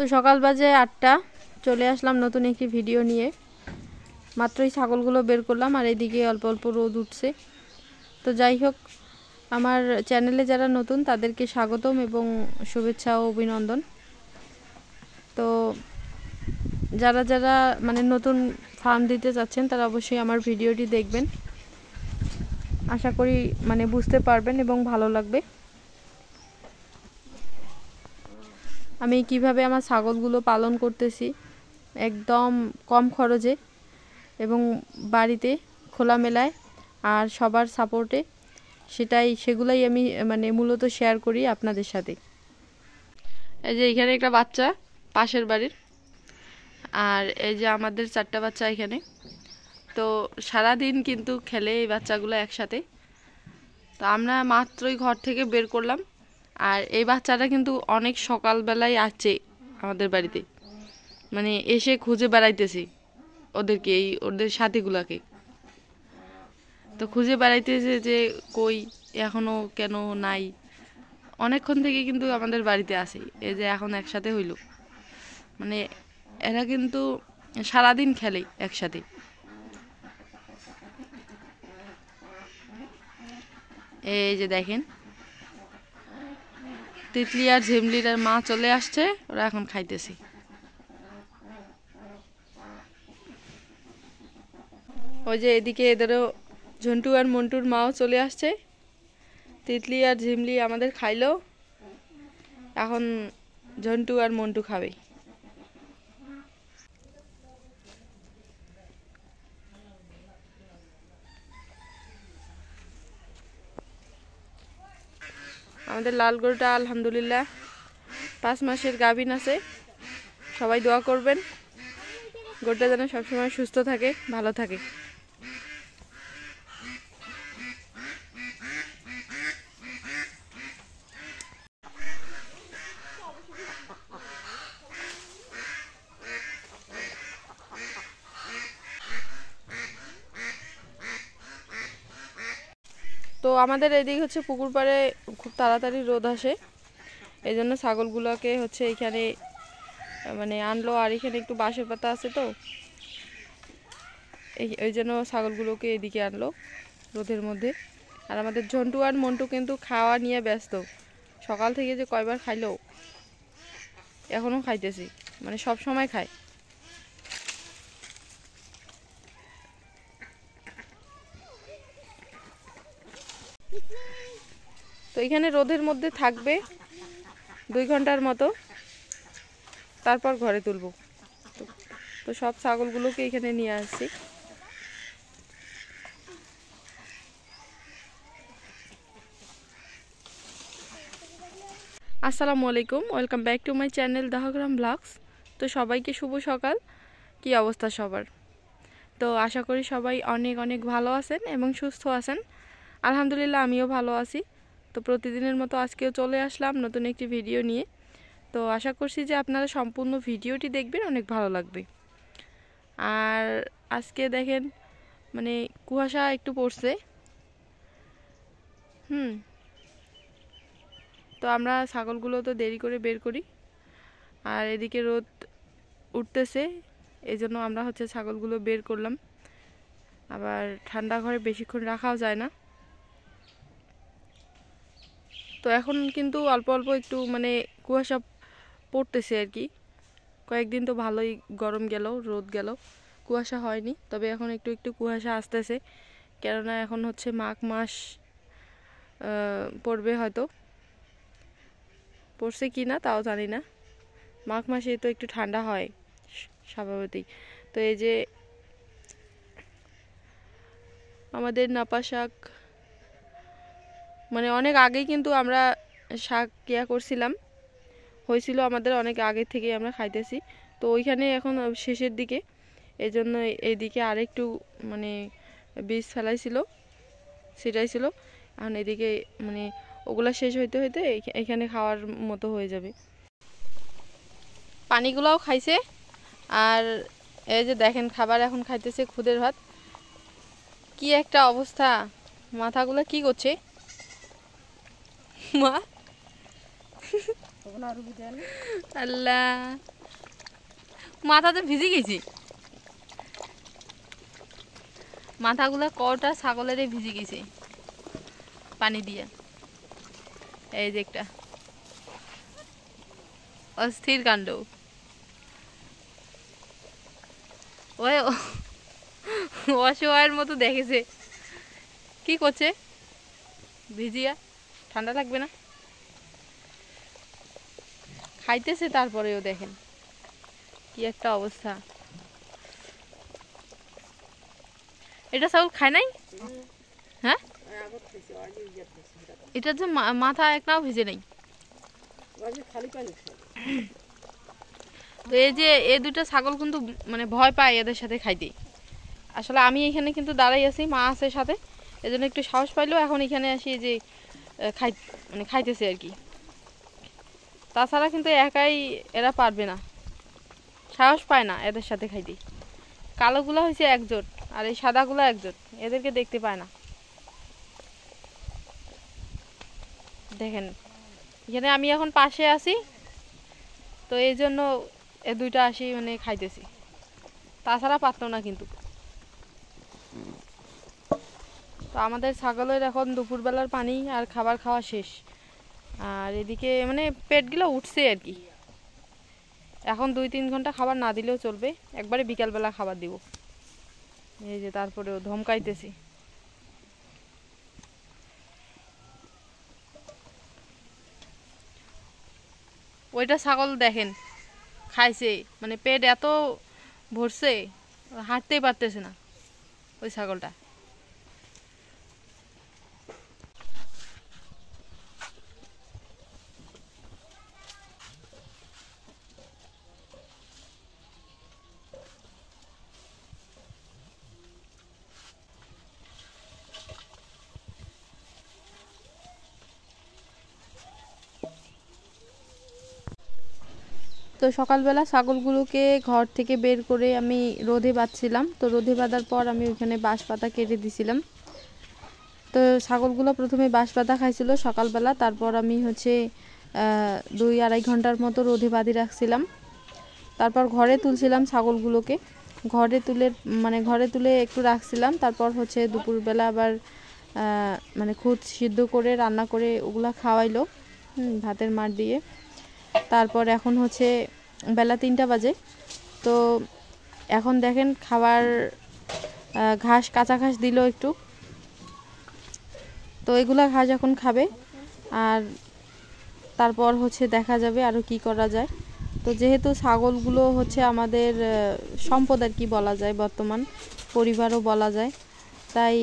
তো সকাল বাজে 8টা, চলে আসলাম নতুন একটি ভিডিও নিয়ে। মাত্রই ছাগলগুলো বের করলাম আর এদিকে অল্প অল্প রোদ উঠছে। তো যাই হোক, আমার চ্যানেলে যারা নতুন তাদেরকে স্বাগতম এবং শুভেচ্ছা ও অভিনন্দন। তো যারা যারা মানে নতুন ফার্ম দিতে চাচ্ছেন তারা অবশ্যই আমার ভিডিওটি দেখবেন। আশা করি মানে বুঝতে পারবেন এবং ভালো লাগবে। আমি কিভাবে আমার ছাগলগুলো পালন করতেছি একদম কম খরচে এবং বাড়িতে খোলামেলায় আর সবার সাপোর্টে, সেগুলাই আমি মানে মূলত শেয়ার করি আপনাদের সাথে। এই যে এখানে একটা বাচ্চা পাশের বাড়ির, আর এই যে আমাদের 4টা বাচ্চা এখানে। তো সারাদিন কিন্তু খেলে এই বাচ্চাগুলো একসাথে। তো আমরা মাত্রই ঘর থেকে বের করলাম, আর এই বাচ্চাটা কিন্তু অনেক সকালবেলায় আসছে আমাদের বাড়িতে, মানে এসে খুঁজে বেড়াইতেছি ওদেরকে, ওদের সাথীগুলাকে। তো খুঁজে বেড়াইতেছে যে কই, এখনো কেন নাই। অনেকক্ষণ থেকে কিন্তু আমাদের বাড়িতে আসে, এই যে এখন একসাথে হইল। মানে এরা কিন্তু সারাদিন খেলে একসাথে। এই যে দেখেন, তিতলি আর ঝিমলির মা চলে আসছে, ওরা এখন খাইতেছে। ওই যে এদিকে এদেরও ঝন্টু আর মন্টুর মাও চলে আসছে। তিতলি আর ঝিমলি আমাদের খাইলো, এখন ঝন্টু আর মন্টু খাবে। আমাদের লাল গরুটা আলহামদুলিল্লাহ 5 মাসের গাভীন আছে। সবাই দোয়া করবেন গরুটা যেন সবসময় সুস্থ থাকে, ভালো থাকে। তো আমাদের এদিকে হচ্ছে পুকুর পাড়ে খুব তাড়াতাড়ি রোদ আসে, এই জন্য ছাগলগুলোকে হচ্ছে এখানে মানে আনলো। আর এখানে একটু বাঁশের পাতা আছে, তো এই জন্য ছাগলগুলোকে এদিকে আনলো রোদের মধ্যে। আর আমাদের ঝন্টু আর মন্টু কিন্তু খাওয়া নিয়ে ব্যস্ত। সকাল থেকে যে কয়বার খাইলো, এখনো খাইতেছি, মানে সব সময় খায়। তো এখানে রোদের মধ্যে থাকবে 2 ঘন্টার মতো, তারপর ঘরে তুলবো। তো সব ছাগলগুলোকে এখানে নিয়ে আসছি। আসসালামু আলাইকুম, welcome back to my channel Dahagram blogs. তো সবাইকে শুভ সকাল। কি অবস্থা সবার? তো আশা করি সবাই অনেক অনেক ভালো আছেন এবং সুস্থ আছেন। আলহামদুলিল্লাহ আমিও ভালো আছি। তো প্রতিদিনের মতো আজকেও চলে আসলাম নতুন একটি ভিডিও নিয়ে। তো আশা করছি যে আপনারা সম্পূর্ণ ভিডিওটি দেখবেন, অনেক ভালো লাগবে। আর আজকে দেখেন মানে কুয়াশা একটু পড়ছে। তো আমরা ছাগলগুলো তো দেরি করে বের করি, আর এদিকে রোদ উঠতেছে, এই জন্য আমরা হচ্ছে ছাগলগুলো বের করলাম। আবার ঠান্ডা ঘরে বেশিক্ষণ রাখাও যায় না। তো এখন কিন্তু অল্প অল্প একটু মানে কুয়াশা পড়তেছে আর কি। কয়েকদিন তো ভালোই গরম গেল, রোদ গেল, কুয়াশা হয়নি। তবে এখন একটু একটু কুয়াশা আসতেছে, কেননা এখন হচ্ছে মাঘ মাস পড়বে, হয়তো পড়ছে কি না তাও জানি না। মাঘ মাসে তো একটু ঠান্ডা হয় স্বাভাবিকই। তো এই যে আমাদের নাপা শাক, মানে অনেক আগেই কিন্তু আমরা শাক করছিলাম, হয়েছিল আমাদের অনেক আগে থেকেই আমরা খাইতেছি। তো ওইখানে এখন শেষের দিকে, এই জন্য এইদিকে আরেকটু মানে বীজ ফেলাইছিল, ছিটাইছিল। এখন এদিকে মানে ওগুলা শেষ হইতে হইতে এখানে খাওয়ার মতো হয়ে যাবে। পানিগুলাও খাইছে, আর এই যে দেখেন খাবার এখন খাইতেছে খুদের ভাত। কি একটা অবস্থা, মাথাগুলো কি করছে মা? আল্লাহ, মাথাতে ভিজে গেছি, মাথাগুলো কটা ছাগলেরই ভিজে গেছে পানি দিয়ে। এই যে একটা অস্থির কাণ্ড। ওই অসহায়ের মতো দেখেছে, কি করছে, ভিজিয়া ঠান্ডা লাগবে না, খাইতেছে। তারপরেও দেখেন কি একটা অবস্থা। এটা ছাগল খায় নাই? হ্যাঁ, এটা যে মাথা একটাও ভিজে নেই। তো এই যে এই দুটো ছাগল কিন্তু মানে ভয় পায় এদের সাথে খাইতে। আসলে আমি এখানে কিন্তু দাঁড়াই আছি, মা আছে সাথে, এজন্য একটু সাহস পাইলেও এখন এখানে আসি যে খাইতেছে আর কি। তাছাড়া কিন্তু একাই এরা পারবে না, সাহস পায় না এদের সাথে খাইতে। কালোগুলো হয়েছে একজোট আর এই সাদাগুলো একজোট, এদেরকে দেখতে পায় না। দেখেন এখানে আমি এখন পাশে আছি, তো এই জন্য এ দুইটা আসি মানে খাইতেছি, তাছাড়া পারতো না কিন্তু। তো আমাদের ছাগলের এখন দুপুরবেলার পানি আর খাবার খাওয়া শেষ, আর এদিকে মানে পেটগুলো উঠছে আর কি। এখন 2-3 ঘন্টা খাবার না দিলেও চলবে, একবারে বিকালবেলা খাবার দিব। এই যে তারপরেও ধমকাইতেছি। ওইটা ছাগল দেখেন খাইছে, মানে পেট এত ভরছে হাঁটতেই পারতেছে না ওই ছাগলটা। তো সকালবেলা ছাগলগুলোকে ঘর থেকে বের করে আমি রোদে বাঁধছিলাম। তো রোদে বাঁধার পর আমি ওইখানে বাঁশ পাতা কেটে দিছিলাম। তো ছাগলগুলো প্রথমে বাঁশ পাতা খাইছিল সকালবেলা, তারপর আমি হচ্ছে 2-2.5 ঘন্টার মতো রোদে বাঁধি রাখছিলাম। তারপর ঘরে তুলছিলাম ছাগলগুলোকে, ঘরে তুলে একটু রাখছিলাম। তারপর হচ্ছে দুপুরবেলা আবার মানে খুদ সিদ্ধ করে রান্না করে ওগুলা খাওয়াইলো ভাতের মাড় দিয়ে। তারপর এখন হচ্ছে বেলা 3টা বাজে। তো এখন দেখেন খাবার ঘাস, কাঁচা ঘাস দিল একটু, তো এগুলা ঘাস এখন খাবে। আর তারপর হচ্ছে দেখা যাবে আরও কি করা যায়। তো যেহেতু ছাগলগুলো হচ্ছে আমাদের সম্পদ আর কি বলা যায়, বর্তমান পরিবারও বলা যায়, তাই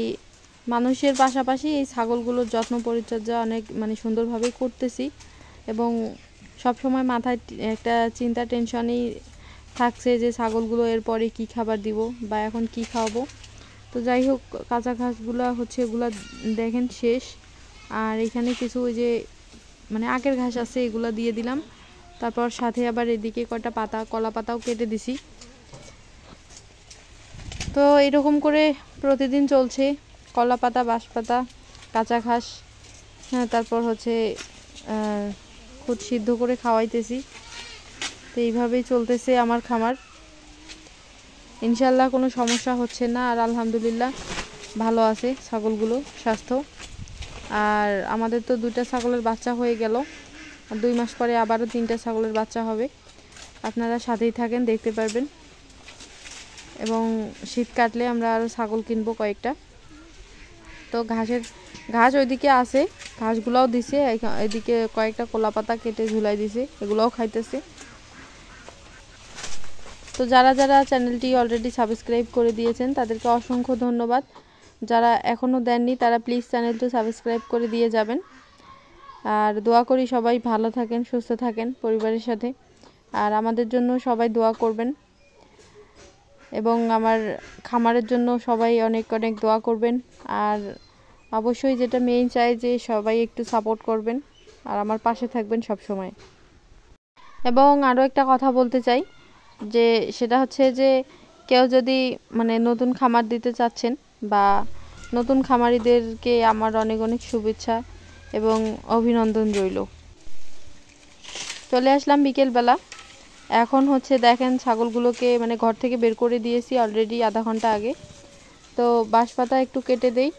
মানুষের পাশাপাশি এই ছাগলগুলোর যত্ন পরিচর্যা অনেক মানে সুন্দরভাবে করতেছি। এবং সব সময় মাথায় একটা চিন্তা টেনশনই থাকছে যে ছাগলগুলো এরপরে কি খাবার দিব বা এখন কি খাওয়াবো। তো যাই হোক, কাঁচা ঘাসগুলো হচ্ছে এগুলা দেখেন শেষ। আর এখানে কিছু ওই যে মানে আখের ঘাস আছে, এগুলো দিয়ে দিলাম। তারপর সাথে আবার এদিকে কয়টা পাতা, কলা পাতাও কেটে দিছি। তো এরকম করে প্রতিদিন চলছে, কলা পাতা, বাঁশ পাতা, কাঁচা ঘাস, হ্যাঁ, তারপর হচ্ছে খুদ সিদ্ধ করে খাওয়াইতেছি। তো এইভাবেই চলতেছে আমার খামার। ইনশাল্লাহ কোনো সমস্যা হচ্ছে না, আর আলহামদুলিল্লাহ ভালো আছে ছাগলগুলো স্বাস্থ্য। আর আমাদের তো 2টা ছাগলের বাচ্চা হয়ে গেল, আর 2 মাস পরে আবারও 3টা ছাগলের বাচ্চা হবে। আপনারা সাথেই থাকেন, দেখতে পারবেন। এবং শীত কাটলে আমরা আরও ছাগল কিনবো কয়েকটা। তো ঘাস ওইদিকে আছে, ঘাসগুলোও দিছে, এদিকে কয়েকটা কলা পাতা কেটে ঝুলাই দিছে, এগুলোও খাইতেছে। তো যারা যারা চ্যানেলটি অলরেডি সাবস্ক্রাইব করে দিয়েছেন তাদেরকে অসংখ্য ধন্যবাদ। যারা এখনও দেননি তারা প্লিজ চ্যানেলটি সাবস্ক্রাইব করে দিয়ে যাবেন। আর দোয়া করি সবাই ভালো থাকেন, সুস্থ থাকেন পরিবারের সাথে। আর আমাদের জন্য সবাই দোয়া করবেন, এবং আমার খামারের জন্য সবাই অনেক অনেক দোয়া করবেন। আর অবশ্যই যেটা মেইন চাই যে সবাই একটু সাপোর্ট করবেন আর আমার পাশে থাকবেন সব সময়। এবং আরও একটা কথা বলতে চাই, যে সেটা হচ্ছে যে কেউ যদি মানে নতুন খামার দিতে চাচ্ছেন বা নতুন খামারিদেরকে আমার অনেক অনেক শুভেচ্ছা এবং অভিনন্দন রইল। চলে আসলাম বিকেলবেলা। এখন হচ্ছে দেখেন ছাগলগুলোকে মানে ঘর থেকে বের করে দিয়েছি অলরেডি আধা ঘন্টা আগে। তো বাঁশপাতা একটু কেটে দেই।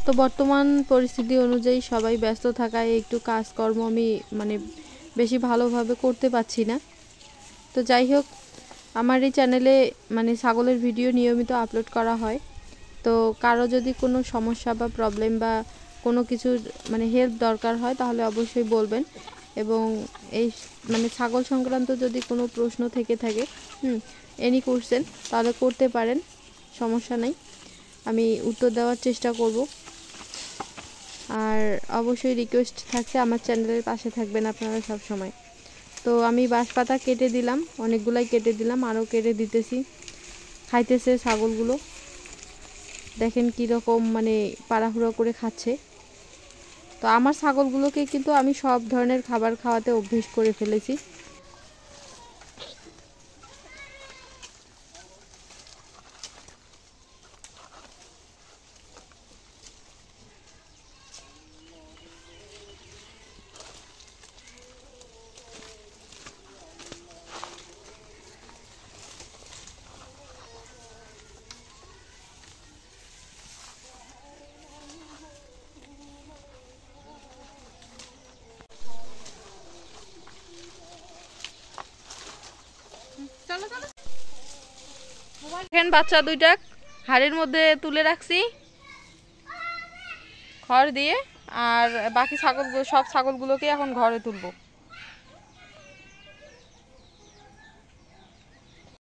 তো বর্তমান পরিস্থিতি অনুযায়ী সবাই ব্যস্ত থাকায় একটু কাজকর্ম আমি মানে বেশি ভালোভাবে করতে পারছি না। তো যাই হোক, আমার এই চ্যানেলে মানে ছাগলের ভিডিও নিয়মিত আপলোড করা হয়। তো কারো যদি কোনো সমস্যা বা প্রবলেম বা কোনো কিছুর মানে হেল্প দরকার হয় তাহলে অবশ্যই বলবেন। এবং এই মানে ছাগল সংক্রান্ত যদি কোনো প্রশ্ন থেকে থাকে এনি কোশ্চেন তাহলে করতে পারেন, সমস্যা নেই, আমি উত্তর দেওয়ার চেষ্টা করব। আর অবশ্যই রিকোয়েস্ট থাকছে আমার চ্যানেলের পাশে থাকবেন আপনারা সব সময়। তো আমি বাঁশপাতা কেটে দিলাম, অনেকগুলাই কেটে দিলাম, আরও কেটে দিতেছি। খাইতেছে ছাগলগুলো, দেখেন কীরকম মানে পাড়াহুড়ো করে খাচ্ছে। তো আমার ছাগলগুলোকে কিন্তু আমি সব ধরনের খাবার খাওয়াতে অভ্যেস করে ফেলেছি। দেখেন বাচ্চা দুইটা হাড়ির মধ্যে তুলে রাখছি খড় দিয়ে, আর বাকি ছাগলগুলো সব ছাগলগুলোকে এখন ঘরে তুলবো।